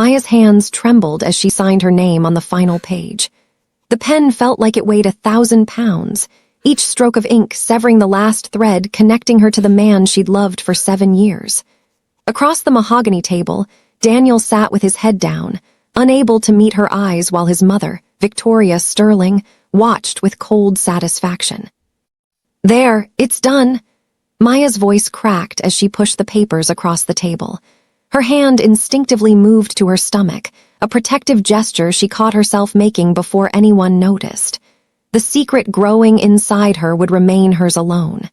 Maya's hands trembled as she signed her name on the final page. The pen felt like it weighed 1,000 pounds, each stroke of ink severing the last thread connecting her to the man she'd loved for 7 years. Across the mahogany table, Daniel sat with his head down, unable to meet her eyes while his mother, Victoria Sterling, watched with cold satisfaction. "There, it's done." Maya's voice cracked as she pushed the papers across the table. Her hand instinctively moved to her stomach, a protective gesture she caught herself making before anyone noticed. The secret growing inside her would remain hers alone.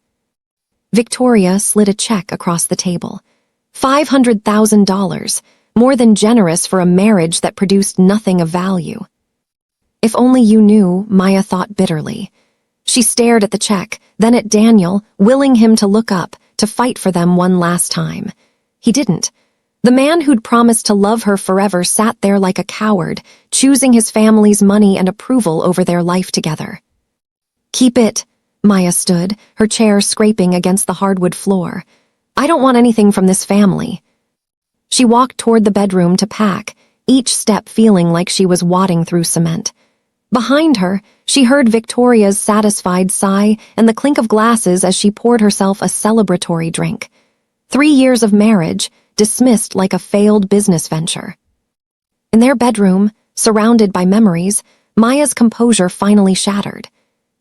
Victoria slid a check across the table. $500,000, more than generous for a marriage that produced nothing of value. If only you knew, Maya thought bitterly. She stared at the check, then at Daniel, willing him to look up, to fight for them one last time. He didn't. The man who'd promised to love her forever sat there like a coward, choosing his family's money and approval over their life together. "Keep it." Maya stood, her chair scraping against the hardwood floor. "I don't want anything from this family." She walked toward the bedroom to pack, each step feeling like she was wadding through cement. Behind her, she heard Victoria's satisfied sigh and the clink of glasses as she poured herself a celebratory drink. 3 years of marriage, dismissed like a failed business venture. In their bedroom, surrounded by memories, Maya's composure finally shattered.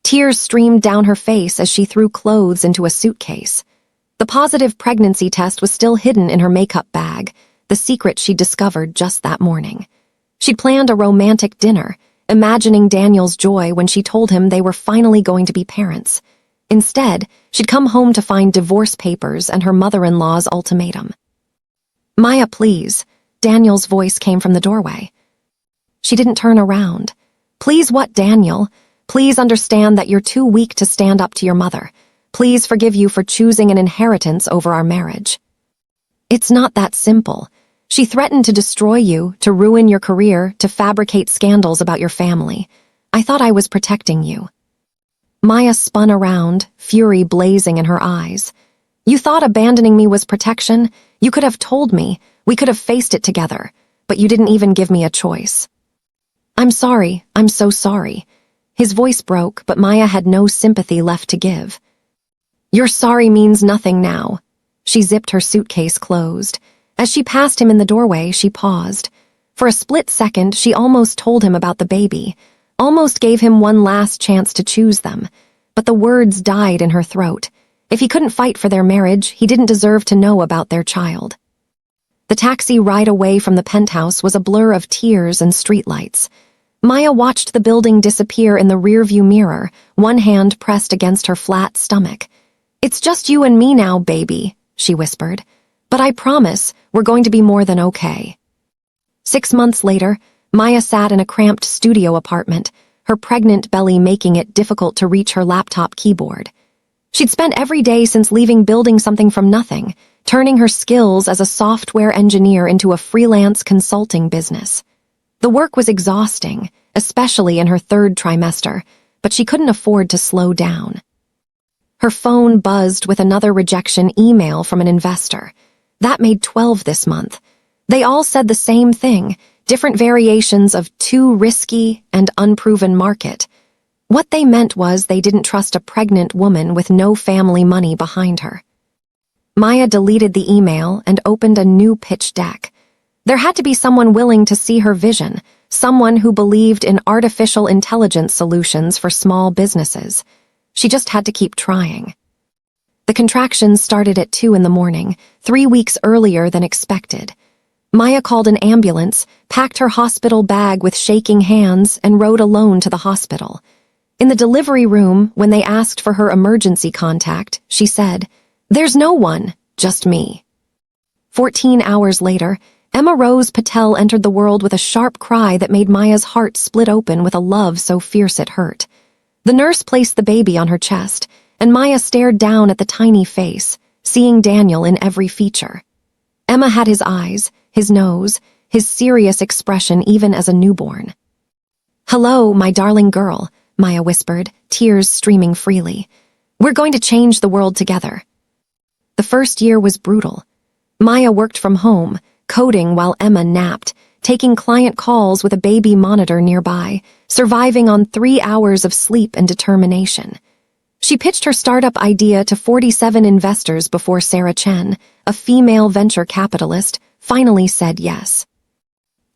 Tears streamed down her face as she threw clothes into a suitcase. The positive pregnancy test was still hidden in her makeup bag, the secret she'd discovered just that morning. She'd planned a romantic dinner, imagining Daniel's joy when she told him they were finally going to be parents. Instead, she'd come home to find divorce papers and her mother-in-law's ultimatum. "Maya, please." Daniel's voice came from the doorway. She didn't turn around. "Please what, Daniel? Please understand that you're too weak to stand up to your mother. Please forgive you for choosing an inheritance over our marriage." "It's not that simple. She threatened to destroy you, to ruin your career, to fabricate scandals about your family. I thought I was protecting you." Maya spun around, fury blazing in her eyes. "You thought abandoning me was protection? You could have told me. We could have faced it together. But you didn't even give me a choice." "I'm sorry. I'm so sorry." His voice broke, but Maya had no sympathy left to give. "Your sorry means nothing now." She zipped her suitcase closed. As she passed him in the doorway, she paused. For a split second, she almost told him about the baby, almost gave him one last chance to choose them. But the words died in her throat. If he couldn't fight for their marriage, he didn't deserve to know about their child. The taxi ride away from the penthouse was a blur of tears and streetlights. Maya watched the building disappear in the rearview mirror, one hand pressed against her flat stomach. "It's just you and me now, baby," she whispered. "But I promise, we're going to be more than okay." 6 months later, Maya sat in a cramped studio apartment, her pregnant belly making it difficult to reach her laptop keyboard. She'd spent every day since leaving building something from nothing, turning her skills as a software engineer into a freelance consulting business. The work was exhausting, especially in her 3rd trimester, but she couldn't afford to slow down. Her phone buzzed with another rejection email from an investor. That made 12 this month. They all said the same thing, different variations of too risky and unproven market. What they meant was they didn't trust a pregnant woman with no family money behind her. Maya deleted the email and opened a new pitch deck. There had to be someone willing to see her vision, someone who believed in artificial intelligence solutions for small businesses. She just had to keep trying. The contractions started at 2 in the morning, 3 weeks earlier than expected. Maya called an ambulance, packed her hospital bag with shaking hands, and rode alone to the hospital. In the delivery room, when they asked for her emergency contact, she said, "There's no one, just me." 14 hours later, Emma Rose Patel entered the world with a sharp cry that made Maya's heart split open with a love so fierce it hurt. The nurse placed the baby on her chest, and Maya stared down at the tiny face, seeing Daniel in every feature. Emma had his eyes, his nose, his serious expression even as a newborn. "Hello, my darling girl," Maya whispered, tears streaming freely. "We're going to change the world together." The first year was brutal. Maya worked from home, coding while Emma napped, taking client calls with a baby monitor nearby, surviving on 3 hours of sleep and determination. She pitched her startup idea to 47 investors before Sarah Chen, a female venture capitalist, finally said yes.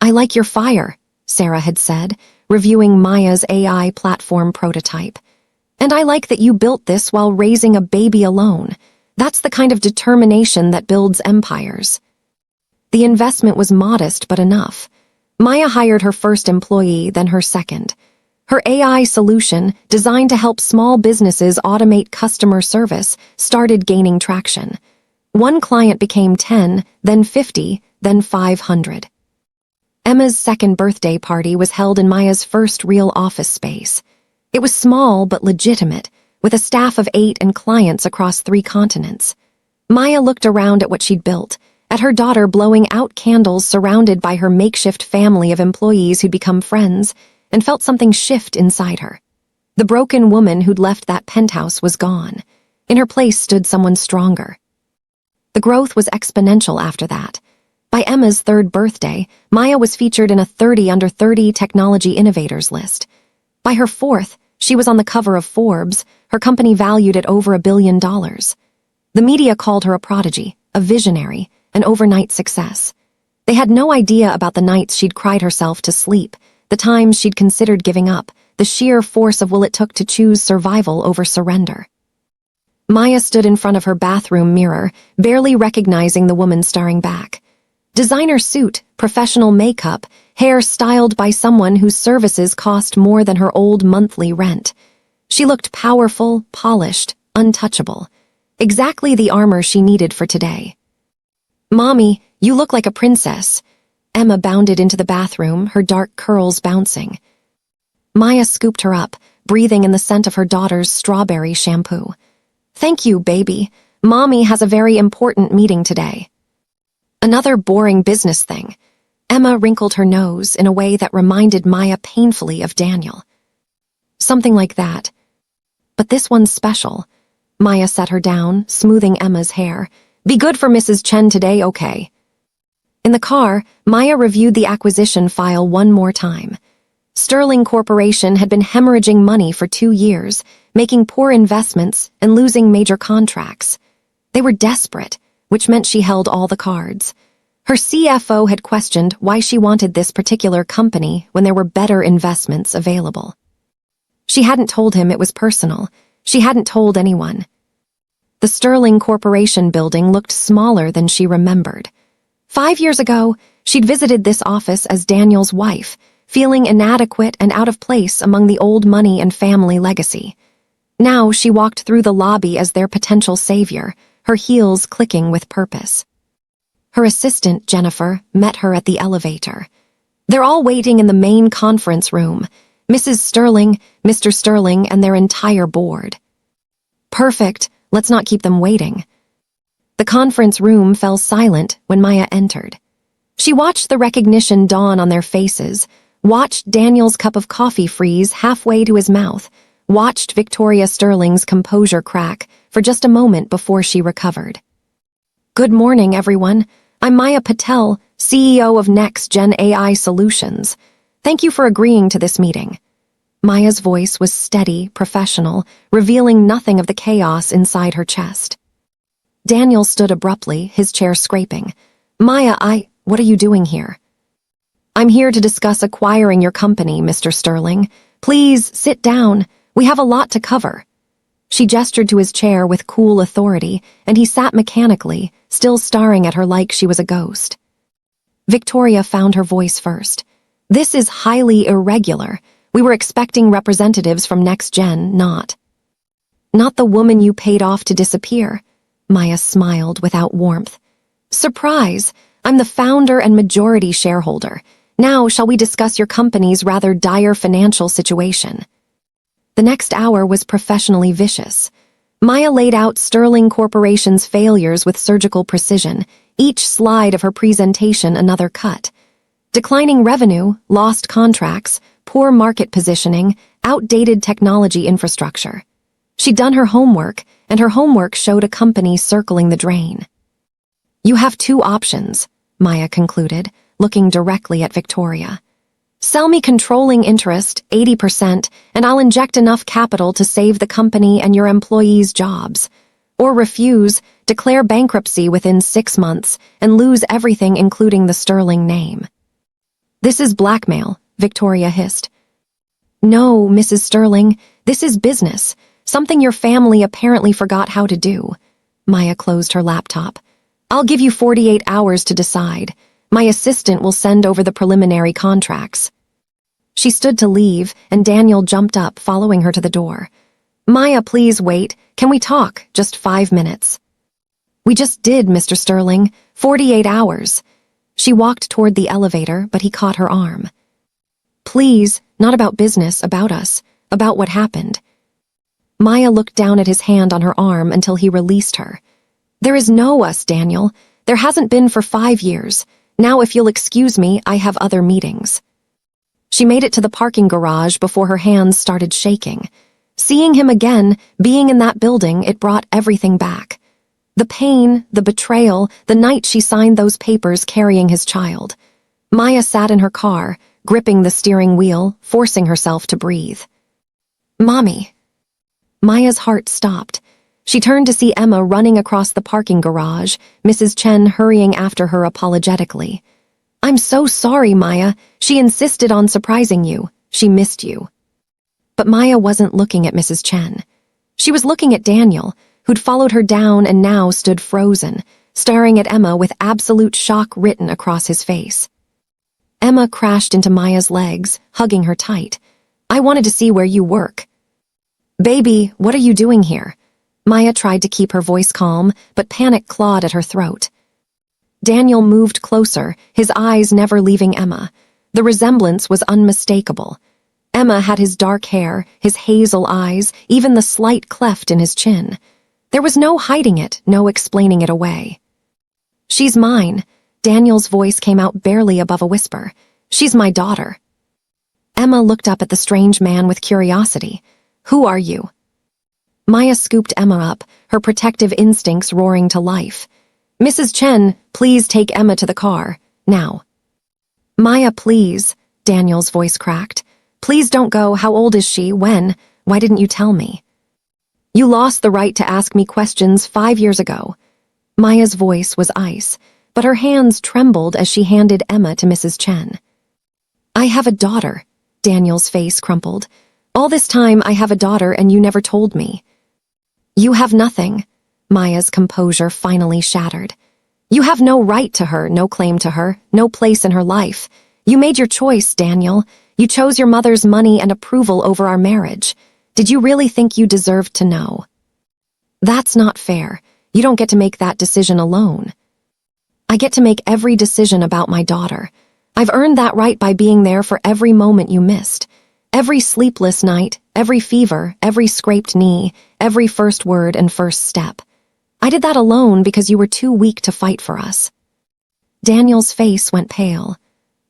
"I like your fire," Sarah had said, reviewing Maya's AI platform prototype. "And I like that you built this while raising a baby alone. That's the kind of determination that builds empires." The investment was modest but enough. Maya hired her first employee, then her second. Her AI solution, designed to help small businesses automate customer service, started gaining traction. One client became 10, then 50, then 500. Emma's second birthday party was held in Maya's first real office space. It was small but legitimate, with a staff of 8 and clients across 3 continents. Maya looked around at what she'd built, at her daughter blowing out candles surrounded by her makeshift family of employees who'd become friends, and felt something shift inside her. The broken woman who'd left that penthouse was gone. In her place stood someone stronger. The growth was exponential after that. By Emma's 3rd birthday, Maya was featured in a 30 under 30 technology innovators list. By her 4th, she was on the cover of Forbes, her company valued at over $1 billion. The media called her a prodigy, a visionary, an overnight success. They had no idea about the nights she'd cried herself to sleep, the times she'd considered giving up, the sheer force of will it took to choose survival over surrender. Maya stood in front of her bathroom mirror, barely recognizing the woman staring back. Designer suit, professional makeup, hair styled by someone whose services cost more than her old monthly rent. She looked powerful, polished, untouchable. Exactly the armor she needed for today. "Mommy, you look like a princess." Emma bounded into the bathroom, her dark curls bouncing. Maya scooped her up, breathing in the scent of her daughter's strawberry shampoo. "Thank you, baby. Mommy has a very important meeting today." "Another boring business thing." Emma wrinkled her nose in a way that reminded Maya painfully of Daniel. "Something like that. But this one's special." Maya set her down, smoothing Emma's hair. "Be good for Mrs. Chen today, okay?" In the car, Maya reviewed the acquisition file one more time. Sterling Corporation had been hemorrhaging money for 2 years, making poor investments and losing major contracts. They were desperate, which meant she held all the cards. Her CFO had questioned why she wanted this particular company when there were better investments available. She hadn't told him it was personal. She hadn't told anyone. The Sterling Corporation building looked smaller than she remembered. 5 years ago, she'd visited this office as Daniel's wife, feeling inadequate and out of place among the old money and family legacy. Now she walked through the lobby as their potential savior, her heels clicking with purpose. Her assistant, Jennifer, met her at the elevator. "They're all waiting in the main conference room. Mrs. Sterling, Mr. Sterling, and their entire board." "Perfect. Let's not keep them waiting." The conference room fell silent when Maya entered. She watched the recognition dawn on their faces, watched Daniel's cup of coffee freeze halfway to his mouth, watched Victoria Sterling's composure crack for just a moment before she recovered. "Good morning, everyone. I'm Maya Patel, CEO of Next Gen AI Solutions. Thank you for agreeing to this meeting." Maya's voice was steady, professional, revealing nothing of the chaos inside her chest. Daniel stood abruptly, his chair scraping. "Maya, what are you doing here?" "I'm here to discuss acquiring your company, Mr. Sterling. Please, sit down. We have a lot to cover." She gestured to his chair with cool authority, and he sat mechanically, still staring at her like she was a ghost. Victoria found her voice first. "This is highly irregular. We were expecting representatives from Next Gen, not the woman you paid off to disappear." Maya smiled without warmth. "Surprise! I'm the founder and majority shareholder. Now, shall we discuss your company's rather dire financial situation?" The next hour was professionally vicious. Maya laid out Sterling Corporation's failures with surgical precision, each slide of her presentation another cut. Declining revenue, lost contracts, poor market positioning, outdated technology infrastructure. She'd done her homework, and her homework showed a company circling the drain. "You have 2 options," Maya concluded. looking directly at Victoria. Sell me controlling interest, 80%, and I'll inject enough capital to save the company and your employees' jobs. Or refuse, declare bankruptcy within 6 months, and lose everything including the sterling name. This is blackmail, Victoria hissed. No, Mrs. Sterling, this is business, something your family apparently forgot how to do. Maya closed her laptop. I'll give you 48 hours to decide. My assistant will send over the preliminary contracts. She stood to leave, and Daniel jumped up, following her to the door. Maya, please wait. Can we talk? Just 5 minutes. We just did, Mr. Sterling. 48 hours. She walked toward the elevator, but he caught her arm. Please, not about business, about us, about what happened. Maya looked down at his hand on her arm until he released her. There is no us, Daniel. There hasn't been for 5 years. Now, if you'll excuse me, I have other meetings. She made it to the parking garage before her hands started shaking. Seeing him again, being in that building, it brought everything back. The pain, the betrayal, the night she signed those papers carrying his child. Maya sat in her car, gripping the steering wheel, forcing herself to breathe. Mommy. Maya's heart stopped. She turned to see Emma running across the parking garage, Mrs. Chen hurrying after her apologetically. I'm so sorry, Maya. She insisted on surprising you. She missed you. But Maya wasn't looking at Mrs. Chen. She was looking at Daniel, who'd followed her down and now stood frozen, staring at Emma with absolute shock written across his face. Emma crashed into Maya's legs, hugging her tight. I wanted to see where you work. Baby, what are you doing here? Maya tried to keep her voice calm, but panic clawed at her throat. Daniel moved closer, his eyes never leaving Emma. The resemblance was unmistakable. Emma had his dark hair, his hazel eyes, even the slight cleft in his chin. There was no hiding it, no explaining it away. She's mine. Daniel's voice came out barely above a whisper. She's my daughter. Emma looked up at the strange man with curiosity. Who are you? Maya scooped Emma up, her protective instincts roaring to life. Mrs. Chen, please take Emma to the car, now. Maya, please, Daniel's voice cracked. Please don't go. How old is she? When? Why didn't you tell me? You lost the right to ask me questions 5 years ago. Maya's voice was ice, but her hands trembled as she handed Emma to Mrs. Chen. I have a daughter, Daniel's face crumpled. All this time I have a daughter and you never told me. You have nothing. Maya's composure finally shattered. You have no right to her, no claim to her, no place in her life. You made your choice, Daniel. You chose your mother's money and approval over our marriage. Did you really think you deserved to know? That's not fair. You don't get to make that decision alone. I get to make every decision about my daughter. I've earned that right by being there for every moment you missed. Every sleepless night, every fever, every scraped knee, every first word and first step. I did that alone because you were too weak to fight for us. Daniel's face went pale.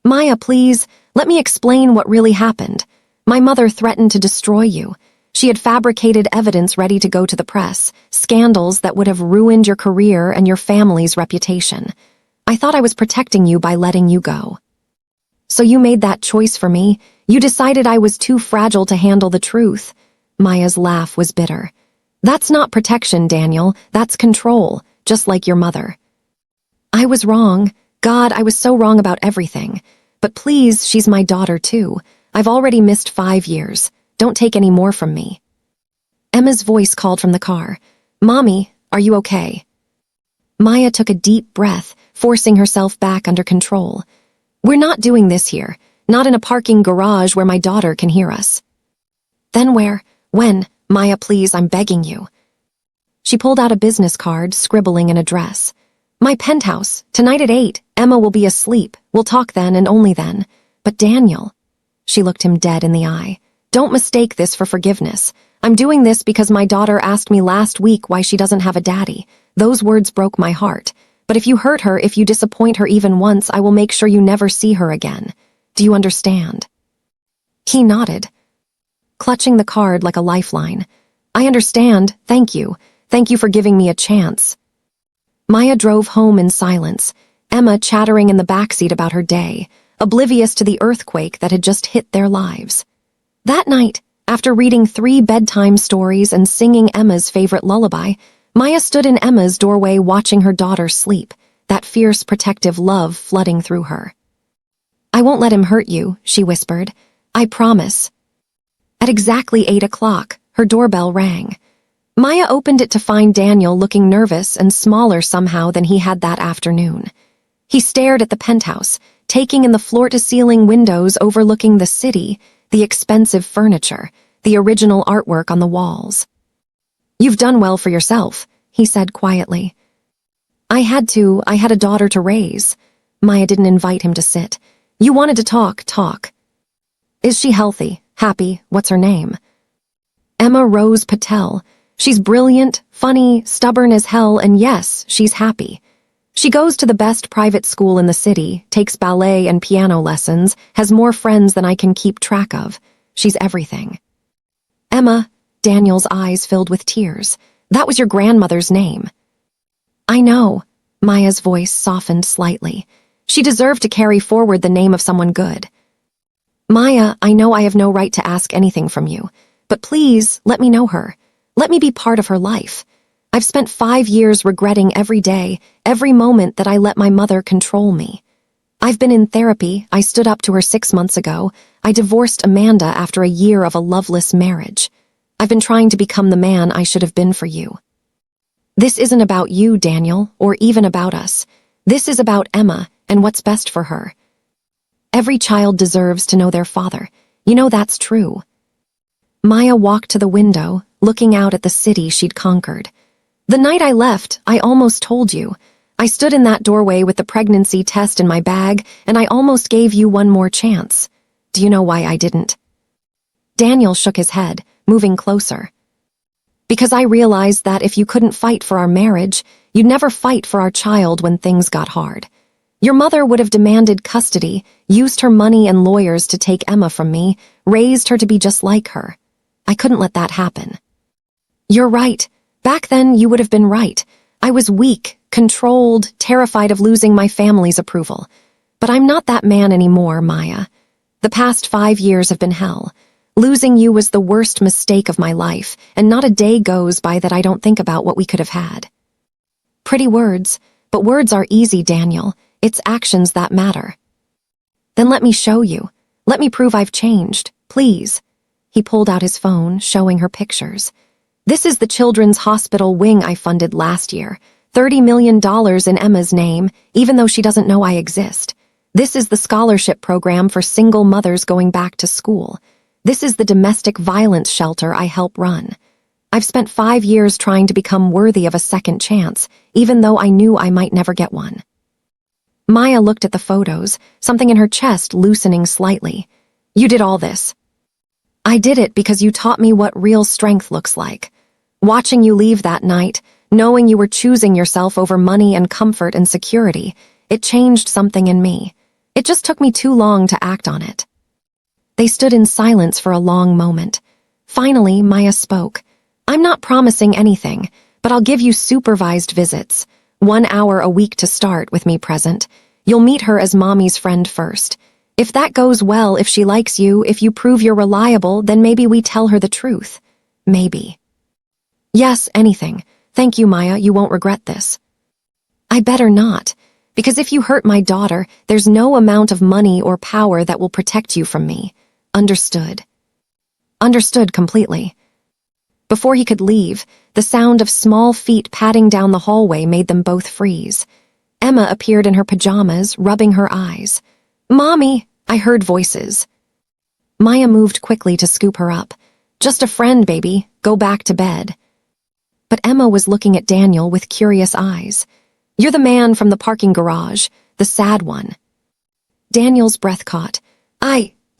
Maya, please, let me explain what really happened. My mother threatened to destroy you. She had fabricated evidence ready to go to the press, scandals that would have ruined your career and your family's reputation. I thought I was protecting you by letting you go. So you made that choice for me. You decided I was too fragile to handle the truth. Maya's laugh was bitter. That's not protection, Daniel. That's control, just like your mother. I was wrong. God, I was so wrong about everything. But please, she's my daughter too. I've already missed 5 years. Don't take any more from me. Emma's voice called from the car. Mommy, are you okay? Maya took a deep breath, forcing herself back under control. We're not doing this here. Not in a parking garage where my daughter can hear us. Then where? When? Maya, please, I'm begging you. She pulled out a business card, scribbling an address. My penthouse, tonight at 8. Emma will be asleep. We'll talk then and only then. But Daniel. She looked him dead in the eye. Don't mistake this for forgiveness. I'm doing this because my daughter asked me last week why she doesn't have a daddy. Those words broke my heart. But if you hurt her, if you disappoint her even once, I will make sure you never see her again. Do you understand? He nodded, clutching the card like a lifeline. I understand. Thank you. Thank you for giving me a chance. Maya drove home in silence. Emma chattering in the backseat about her day, oblivious to the earthquake that had just hit their lives. That night, after reading 3 bedtime stories and singing Emma's favorite lullaby, Maya stood in Emma's doorway watching her daughter sleep, that fierce protective love flooding through her. "I won't let him hurt you," she whispered. "I promise." At exactly 8 o'clock, her doorbell rang. Maya opened it to find Daniel looking nervous and smaller somehow than he had that afternoon. He stared at the penthouse, taking in the floor-to-ceiling windows overlooking the city, the expensive furniture, the original artwork on the walls. "You've done well for yourself," he said quietly. I had a daughter to raise." Maya didn't invite him to sit. "You wanted to talk. Is she healthy, happy, what's her name?" "Emma Rose Patel. She's brilliant, funny, stubborn as hell, and yes, she's happy. She goes to the best private school in the city, takes ballet and piano lessons, has more friends than I can keep track of. She's everything." "Emma," Daniel's eyes filled with tears. "That was your grandmother's name." "I know." Maya's voice softened slightly. She deserved to carry forward the name of someone good. "Maya, I know I have no right to ask anything from you, but please, let me know her. Let me be part of her life. I've spent 5 years regretting every day, every moment that I let my mother control me. I've been in therapy, I stood up to her 6 months ago, I divorced Amanda after a year of a loveless marriage. I've been trying to become the man I should have been for you. This isn't about you, Daniel, or even about us. This is about Emma and what's best for her. Every child deserves to know their father. You know that's true." Maya walked to the window, looking out at the city she'd conquered. "The night I left, I almost told you. I stood in that doorway with the pregnancy test in my bag, and I almost gave you one more chance. Do you know why I didn't?" Daniel shook his head, moving closer. "Because I realized that if you couldn't fight for our marriage, you'd never fight for our child when things got hard. Your mother would have demanded custody, used her money and lawyers to take Emma from me, raised her to be just like her. I couldn't let that happen." "You're right. Back then, you would have been right. I was weak, controlled, terrified of losing my family's approval. But I'm not that man anymore, Maya. The past 5 years have been hell. Losing you was the worst mistake of my life, and not a day goes by that I don't think about what we could have had." "Pretty words, but words are easy, Daniel. It's actions that matter." "Then let me show you. Let me prove I've changed, please." He pulled out his phone, showing her pictures. "This is the children's hospital wing I funded last year. $30 million in Emma's name, even though she doesn't know I exist. This is the scholarship program for single mothers going back to school. This is the domestic violence shelter I help run. I've spent 5 years trying to become worthy of a second chance, even though I knew I might never get one." Maya looked at the photos, something in her chest loosening slightly. "You did all this." "I did it because you taught me what real strength looks like. Watching you leave that night, knowing you were choosing yourself over money and comfort and security, it changed something in me. It just took me too long to act on it." They stood in silence for a long moment. Finally, Maya spoke. "I'm not promising anything, but I'll give you supervised visits. 1 hour a week to start with me present. You'll meet her as mommy's friend first. If that goes well, if she likes you, if you prove you're reliable, then maybe we tell her the truth. Maybe." "Yes, anything. Thank you, Maya, you won't regret this." "I better not, because if you hurt my daughter, there's no amount of money or power that will protect you from me. Understood?" "Understood completely." Before he could leave, the sound of small feet padding down the hallway made them both freeze. Emma appeared in her pajamas, rubbing her eyes. "Mommy," I heard voices. Maya moved quickly to scoop her up. "Just a friend, baby. Go back to bed." But Emma was looking at Daniel with curious eyes. "You're the man from the parking garage, the sad one." Daniel's breath caught.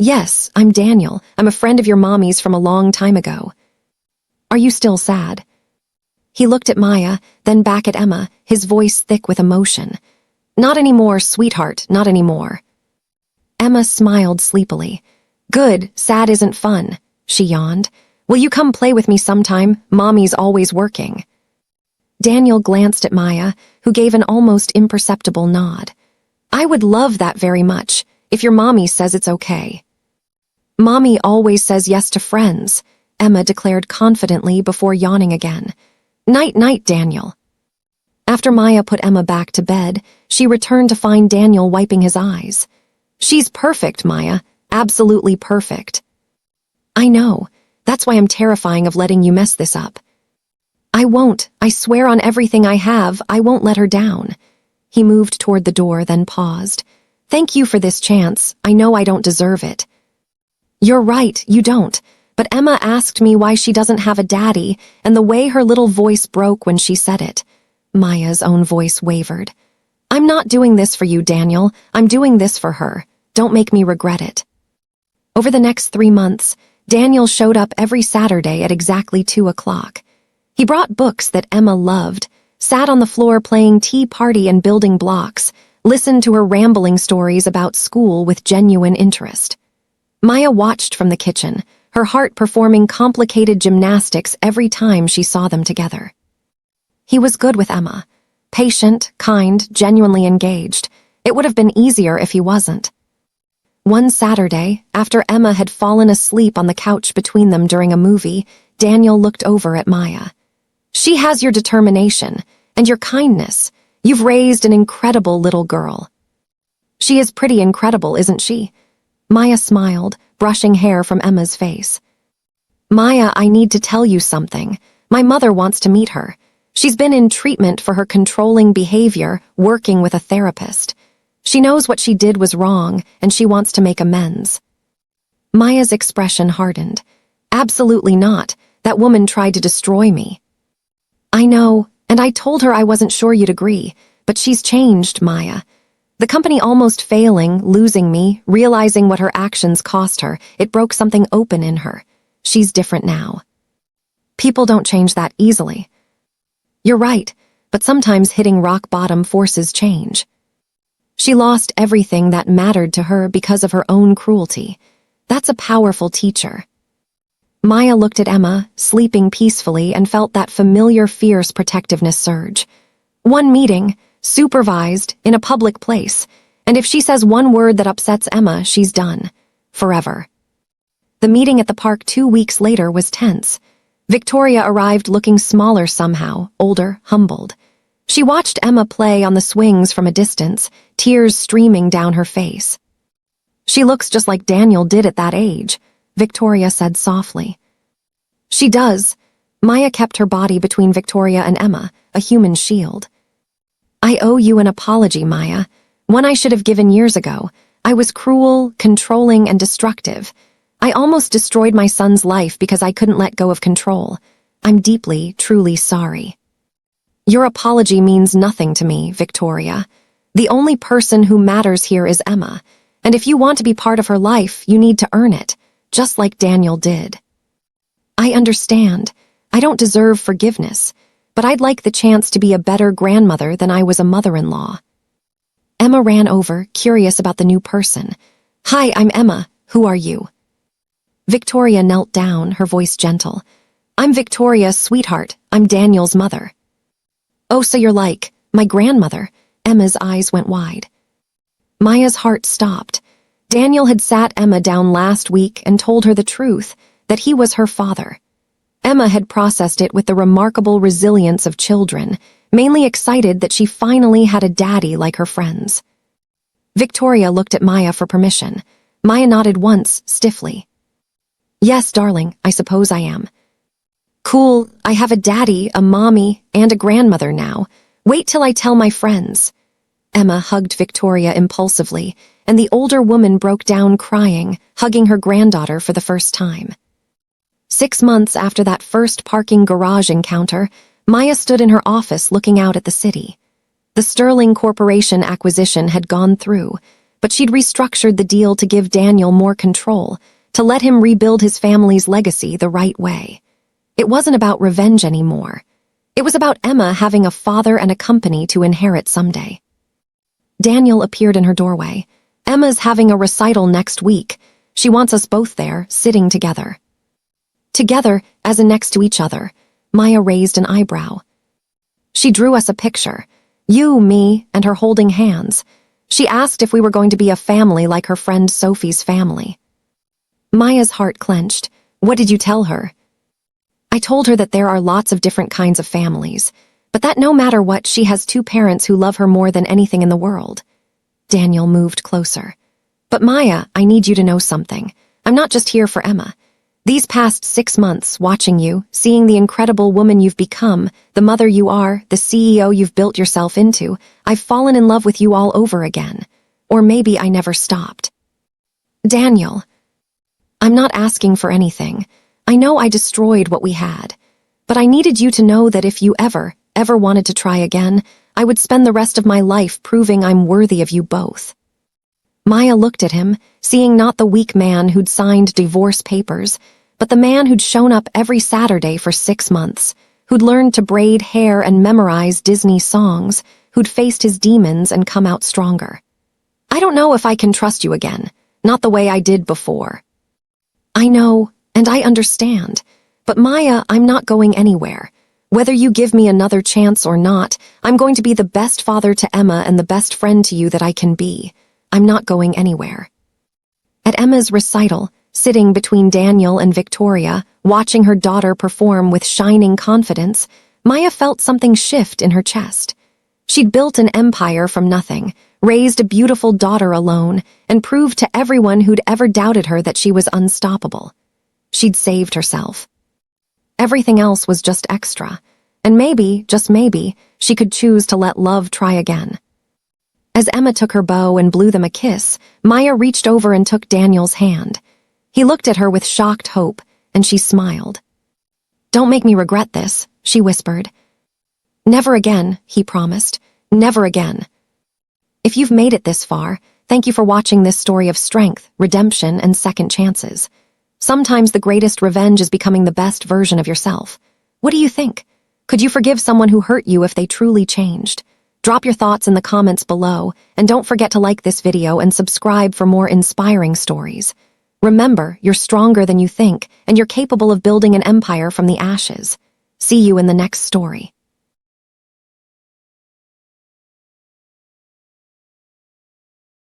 Yes, I'm Daniel. I'm a friend of your mommy's from a long time ago." "Are you still sad?" He looked at Maya, then back at Emma, his voice thick with emotion. "Not anymore, sweetheart, not anymore." Emma smiled sleepily. "Good, sad isn't fun," she yawned. "Will you come play with me sometime? Mommy's always working." Daniel glanced at Maya, who gave an almost imperceptible nod. I would love that very much, if your mommy says it's okay. Mommy always says yes to friends, Emma declared confidently before yawning again. Night-night, Daniel. After Maya put Emma back to bed, she returned to find Daniel wiping his eyes. She's perfect, Maya. Absolutely perfect. I know. That's why I'm terrifying of letting you mess this up. I won't. I swear on everything I have, I won't let her down. He moved toward the door, then paused. Thank you for this chance. I know I don't deserve it. You're right, you don't. But Emma asked me why she doesn't have a daddy, and the way her little voice broke when she said it. Maya's own voice wavered. I'm not doing this for you, Daniel. I'm doing this for her. Don't make me regret it. Over the next 3 months, Daniel showed up every Saturday at exactly 2 o'clock. He brought books that Emma loved, sat on the floor playing Tea Party and building blocks, listened to her rambling stories about school with genuine interest. Maya watched from the kitchen, her heart performing complicated gymnastics every time she saw them together. He was good with Emma. Patient, kind, genuinely engaged. It would have been easier if he wasn't. One Saturday, after Emma had fallen asleep on the couch between them during a movie, Daniel looked over at Maya. She has your determination and your kindness. You've raised an incredible little girl. She is pretty incredible, isn't she? Maya smiled, brushing hair from Emma's face. Maya, I need to tell you something. My mother wants to meet her. She's been in treatment for her controlling behavior, working with a therapist. She knows what she did was wrong, and she wants to make amends. Maya's expression hardened. Absolutely not. That woman tried to destroy me. I know, and I told her I wasn't sure you'd agree, but she's changed, Maya. The company almost failing, losing me, realizing what her actions cost her, it broke something open in her. She's different now. People don't change that easily. You're right, but sometimes hitting rock bottom forces change. She lost everything that mattered to her because of her own cruelty. That's a powerful teacher. Maya looked at Emma, sleeping peacefully, and felt that familiar fierce protectiveness surge. One meeting, supervised, in a public place, and if she says one word that upsets Emma, she's done. Forever. The meeting at the park 2 weeks later was tense. Victoria arrived looking smaller somehow, older, humbled. She watched Emma play on the swings from a distance, tears streaming down her face. She looks just like Daniel did at that age, Victoria said softly. She does. Maya kept her body between Victoria and Emma, a human shield. I owe you an apology, Maya. One I should have given years ago. I was cruel, controlling, and destructive. I almost destroyed my son's life because I couldn't let go of control. I'm deeply, truly sorry. Your apology means nothing to me, Victoria. The only person who matters here is Emma, and if you want to be part of her life, you need to earn it, just like Daniel did. I understand. I don't deserve forgiveness, but I'd like the chance to be a better grandmother than I was a mother-in-law. Emma ran over, curious about the new person. Hi, I'm Emma. Who are you? Victoria knelt down, her voice gentle. I'm Victoria, sweetheart. I'm Daniel's mother. Oh, so you're like my grandmother. Emma's eyes went wide. Maya's heart stopped. Daniel had sat Emma down last week and told her the truth, that he was her father. Emma had processed it with the remarkable resilience of children, mainly excited that she finally had a daddy like her friends. Victoria looked at Maya for permission. Maya nodded once, stiffly. Yes, darling, I suppose I am. Cool, I have a daddy, a mommy, and a grandmother now. Wait till I tell my friends. Emma hugged Victoria impulsively, and the older woman broke down crying, hugging her granddaughter for the first time. 6 months after that first parking garage encounter, Maya stood in her office looking out at the city. The Sterling Corporation acquisition had gone through, but she'd restructured the deal to give Daniel more control, to let him rebuild his family's legacy the right way. It wasn't about revenge anymore. It was about Emma having a father and a company to inherit someday. Daniel appeared in her doorway. Emma's having a recital next week. She wants us both there, sitting together. Together, as in next to each other. Maya raised an eyebrow. She drew us a picture. You, me, and her holding hands. She asked if we were going to be a family like her friend Sophie's family. Maya's heart clenched. What did you tell her? I told her that there are lots of different kinds of families, but that no matter what, she has two parents who love her more than anything in the world. Daniel moved closer. But Maya, I need you to know something. I'm not just here for Emma. These past 6 months, watching you, seeing the incredible woman you've become, the mother you are, the CEO you've built yourself into, I've fallen in love with you all over again. Or maybe I never stopped. Daniel, I'm not asking for anything. I know I destroyed what we had. But I needed you to know that if you ever wanted to try again, I would spend the rest of my life proving I'm worthy of you both. Maya looked at him, seeing not the weak man who'd signed divorce papers, but the man who'd shown up every Saturday for 6 months, who'd learned to braid hair and memorize Disney songs, who'd faced his demons and come out stronger. I don't know if I can trust you again, not the way I did before. I know, and I understand, but Maya, I'm not going anywhere. Whether you give me another chance or not, I'm going to be the best father to Emma and the best friend to you that I can be. I'm not going anywhere. At Emma's recital, sitting between Daniel and Victoria, watching her daughter perform with shining confidence, Maya felt something shift in her chest. She'd built an empire from nothing, raised a beautiful daughter alone, and proved to everyone who'd ever doubted her that she was unstoppable. She'd saved herself. Everything else was just extra, and maybe, just maybe, she could choose to let love try again. As Emma took her bow and blew them a kiss, Maya reached over and took Daniel's hand. He looked at her with shocked hope, and she smiled. Don't make me regret this, she whispered. Never again, he promised. Never again. If you've made it this far, thank you for watching this story of strength, redemption, and second chances. Sometimes the greatest revenge is becoming the best version of yourself. What do you think? Could you forgive someone who hurt you if they truly changed? Drop your thoughts in the comments below, and don't forget to like this video and subscribe for more inspiring stories. Remember, you're stronger than you think, and you're capable of building an empire from the ashes. See you in the next story.